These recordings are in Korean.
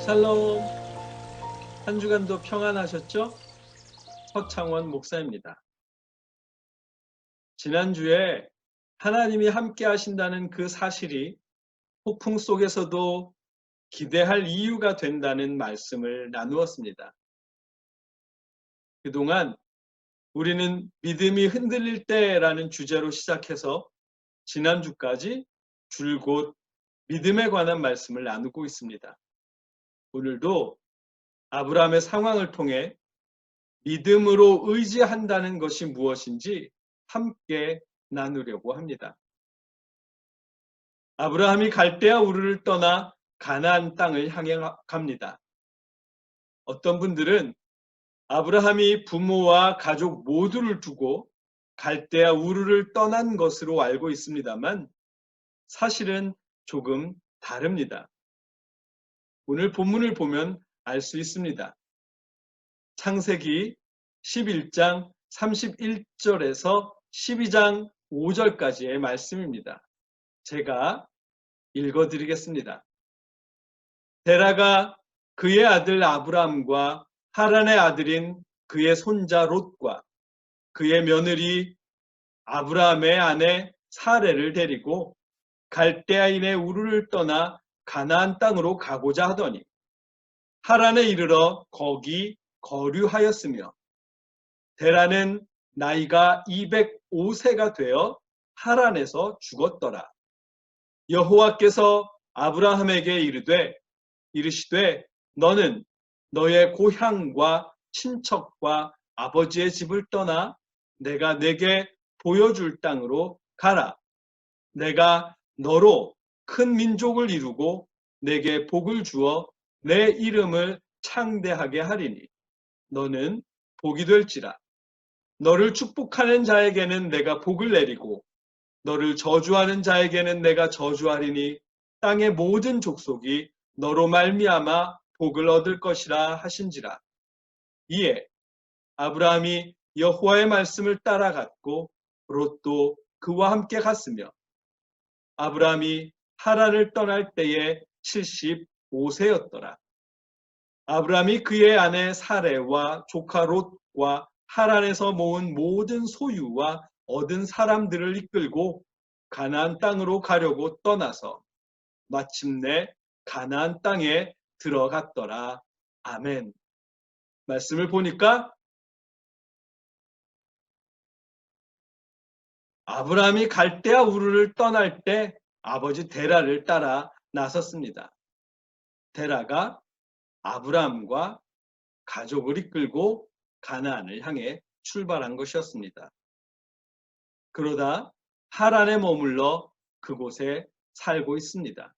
샬롬, 한 주간도 평안하셨죠? 서창원 목사입니다. 지난주에 하나님이 함께 하신다는 그 사실이 폭풍 속에서도 기대할 이유가 된다는 말씀을 나누었습니다. 그동안 우리는 믿음이 흔들릴 때라는 주제로 시작해서 지난주까지 줄곧 믿음에 관한 말씀을 나누고 있습니다. 오늘도 아브라함의 상황을 통해 믿음으로 의지한다는 것이 무엇인지 함께 나누려고 합니다. 아브라함이 갈대아 우르를 떠나 가나안 땅을 향해 갑니다. 어떤 분들은 아브라함이 부모와 가족 모두를 두고 갈대아 우르를 떠난 것으로 알고 있습니다만 사실은 조금 다릅니다. 오늘 본문을 보면 알 수 있습니다. 창세기 11장 31절에서 12장 5절까지의 말씀입니다. 제가 읽어드리겠습니다. 데라가 그의 아들 아브람과 하란의 아들인 그의 손자 롯과 그의 며느리 아브라함의 아내 사레를 데리고 갈대아인의 우르를 떠나 가나안 땅으로 가고자 하더니 하란에 이르러 거기 거류하였으며 데라는 나이가 205세가 되어 하란에서 죽었더라. 여호와께서 아브라함에게 이르시되 너는 너의 고향과 친척과 아버지의 집을 떠나 내가 내게 보여줄 땅으로 가라. 내가 너로 큰 민족을 이루고 내게 복을 주어 내 이름을 창대하게 하리니 너는 복이 될지라. 너를 축복하는 자에게는 내가 복을 내리고 너를 저주하는 자에게는 내가 저주하리니 땅의 모든 족속이 너로 말미암아 복을 얻을 것이라 하신지라. 이에 아브라함이 여호와의 말씀을 따라갔고 롯도 그와 함께 갔으며 아브라함이 하란을 떠날 때에 75세였더라. 아브라함이 그의 아내 사레와 조카 롯과 하란에서 모은 모든 소유와 얻은 사람들을 이끌고 가나안 땅으로 가려고 떠나서 마침내 가나안 땅에 들어갔더라. 아멘. 말씀을 보니까 아브라함이 갈대아 우르를 떠날 때 아버지 데라를 따라 나섰습니다. 데라가 아브라함과 가족을 이끌고 가나안을 향해 출발한 것이었습니다. 그러다 하란에 머물러 그곳에 살고 있습니다.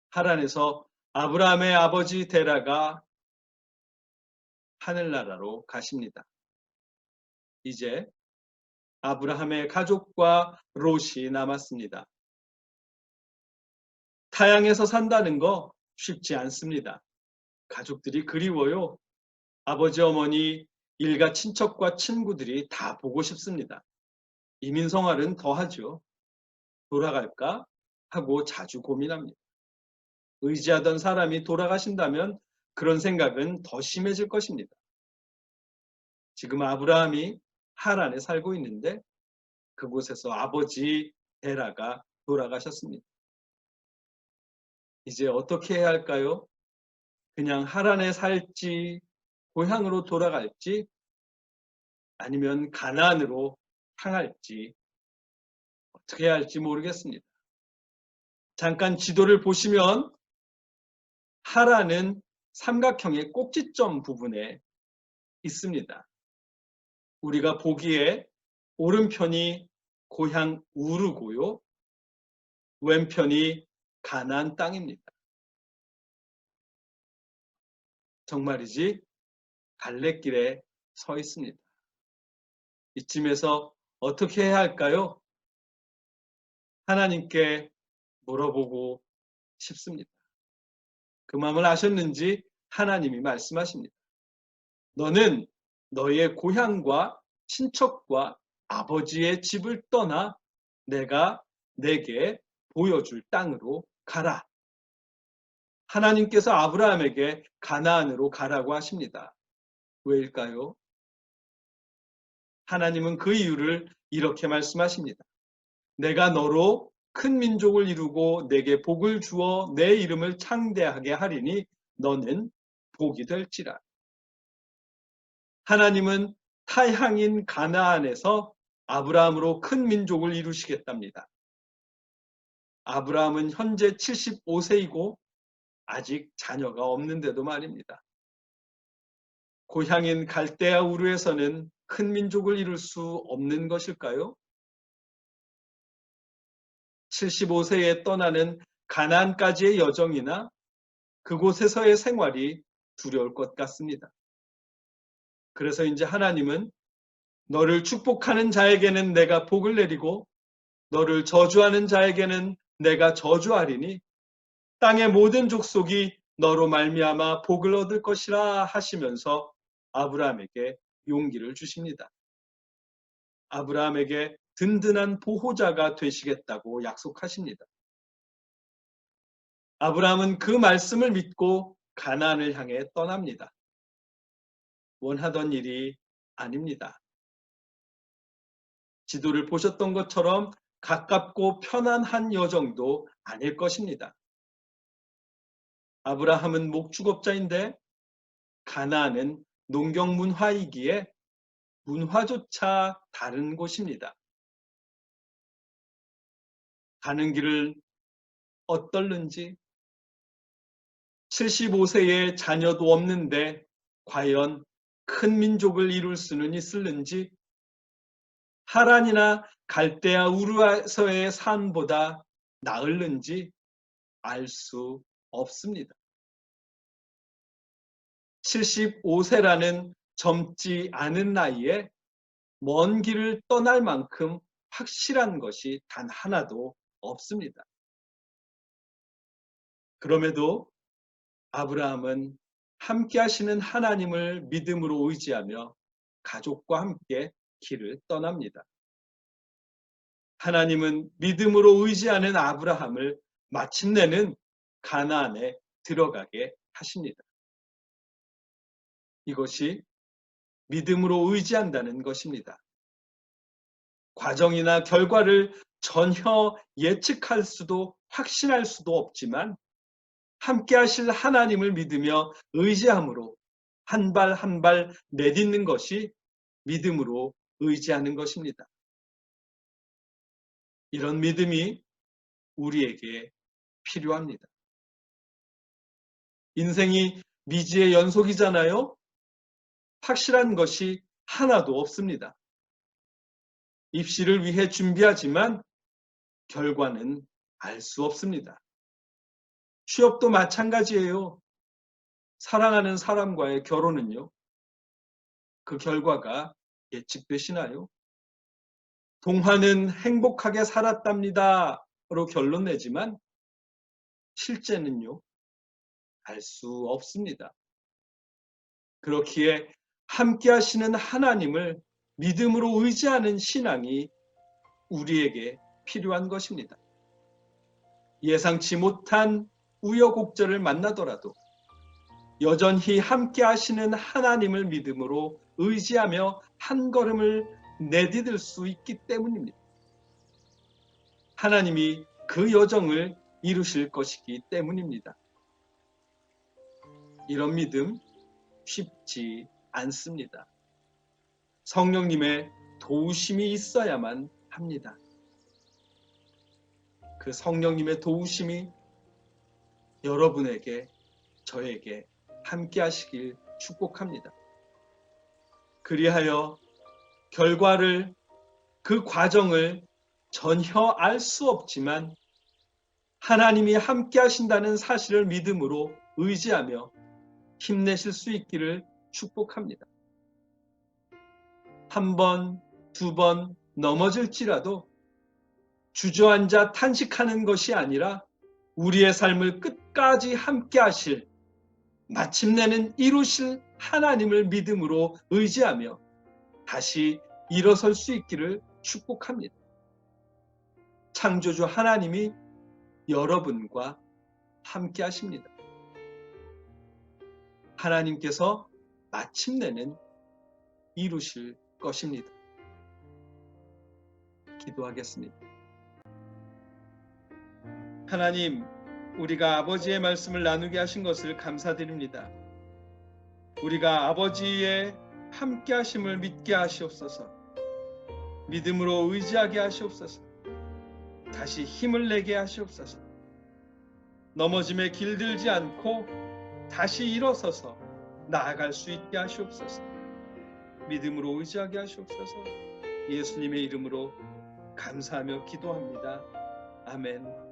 하란에서 아브라함의 아버지 데라가 하늘나라로 가십니다. 이제 아브라함의 가족과 롯이 남았습니다. 타향에서 산다는 거 쉽지 않습니다. 가족들이 그리워요. 아버지, 어머니, 일가 친척과 친구들이 다 보고 싶습니다. 이민생활은 더하죠. 돌아갈까 하고 자주 고민합니다. 의지하던 사람이 돌아가신다면 그런 생각은 더 심해질 것입니다. 지금 아브라함이 하란에 살고 있는데 그곳에서 아버지 데라가 돌아가셨습니다. 이제 어떻게 해야 할까요? 그냥 하란에 살지, 고향으로 돌아갈지, 아니면 가나안으로 향할지 어떻게 해야 할지 모르겠습니다. 잠깐 지도를 보시면 하란은 삼각형의 꼭지점 부분에 있습니다. 우리가 보기에 오른편이 고향 우르고요. 왼편이 가나안 땅입니다. 정말이지 갈래길에 서 있습니다. 이쯤에서 어떻게 해야 할까요? 하나님께 물어보고 싶습니다. 그 마음을 아셨는지 하나님이 말씀하십니다. 너는 너의 고향과 친척과 아버지의 집을 떠나 내가 내게 보여줄 땅으로 가라. 하나님께서 아브라함에게 가나안으로 가라고 하십니다. 왜일까요? 하나님은 그 이유를 이렇게 말씀하십니다. 내가 너로 큰 민족을 이루고 내게 복을 주어 내 이름을 창대하게 하리니 너는 복이 될지라. 하나님은 타향인 가나안에서 아브라함으로 큰 민족을 이루시겠답니다. 아브라함은 현재 75세이고 아직 자녀가 없는데도 말입니다. 고향인 갈대아 우르에서는 큰 민족을 이룰 수 없는 것일까요? 75세에 떠나는 가나안까지의 여정이나 그곳에서의 생활이 두려울 것 같습니다. 그래서 이제 하나님은 너를 축복하는 자에게는 내가 복을 내리고 너를 저주하는 자에게는 내가 저주하리니 땅의 모든 족속이 너로 말미암아 복을 얻을 것이라 하시면서 아브라함에게 용기를 주십니다. 아브라함에게 든든한 보호자가 되시겠다고 약속하십니다. 아브라함은 그 말씀을 믿고 가나안을 향해 떠납니다. 원하던 일이 아닙니다. 지도를 보셨던 것처럼 가깝고 편안한 여정도 아닐 것입니다. 아브라함은 목축업자인데 가나안은 농경 문화이기에 문화조차 다른 곳입니다. 가는 길을 어떨는지 75세의 자녀도 없는데 과연 큰 민족을 이룰 수는 있을는지 하란이나 갈대아 우르에서의 산보다 나을는지 알 수 없습니다. 75세라는 젊지 않은 나이에 먼 길을 떠날 만큼 확실한 것이 단 하나도 없습니다. 그럼에도 아브라함은 함께 하시는 하나님을 믿음으로 의지하며 가족과 함께 길을 떠납니다. 하나님은 믿음으로 의지하는 아브라함을 마침내는 가나안에 들어가게 하십니다. 이것이 믿음으로 의지한다는 것입니다. 과정이나 결과를 전혀 예측할 수도 확신할 수도 없지만 함께 하실 하나님을 믿으며 의지함으로 한 발 한 발 내딛는 것이 믿음으로 의지하는 것입니다. 이런 믿음이 우리에게 필요합니다. 인생이 미지의 연속이잖아요. 확실한 것이 하나도 없습니다. 입시를 위해 준비하지만 결과는 알 수 없습니다. 취업도 마찬가지예요. 사랑하는 사람과의 결혼은요. 그 결과가 예측되시나요? 동화는 행복하게 살았답니다로 결론 내지만 실제는요. 알 수 없습니다. 그렇기에 함께 하시는 하나님을 믿음으로 의지하는 신앙이 우리에게 필요한 것입니다. 예상치 못한 우여곡절을 만나더라도 여전히 함께 하시는 하나님을 믿음으로 의지하며 한 걸음을 내디딜 수 있기 때문입니다. 하나님이 그 여정을 이루실 것이기 때문입니다. 이런 믿음 쉽지 않습니다. 성령님의 도우심이 있어야만 합니다. 그 성령님의 도우심이 여러분에게, 저에게 함께 하시길 축복합니다. 그리하여 결과를, 그 과정을 전혀 알 수 없지만 하나님이 함께 하신다는 사실을 믿음으로 의지하며 힘내실 수 있기를 축복합니다. 한 번, 두 번 넘어질지라도 주저앉아 탄식하는 것이 아니라 우리의 삶을 끝까지 함께 하실, 마침내는 이루실 하나님을 믿음으로 의지하며 다시 일어설 수 있기를 축복합니다. 창조주 하나님이 여러분과 함께 하십니다. 하나님께서 마침내는 이루실 것입니다. 기도하겠습니다. 하나님, 우리가 아버지의 말씀을 나누게 하신 것을 감사드립니다. 우리가 아버지의 함께 하심을 믿게 하시옵소서. 믿음으로 의지하게 하시옵소서. 다시 힘을 내게 하시옵소서. 넘어짐에 길들지 않고 다시 일어서서 나아갈 수 있게 하시옵소서. 믿음으로 의지하게 하시옵소서. 예수님의 이름으로 감사하며 기도합니다. 아멘.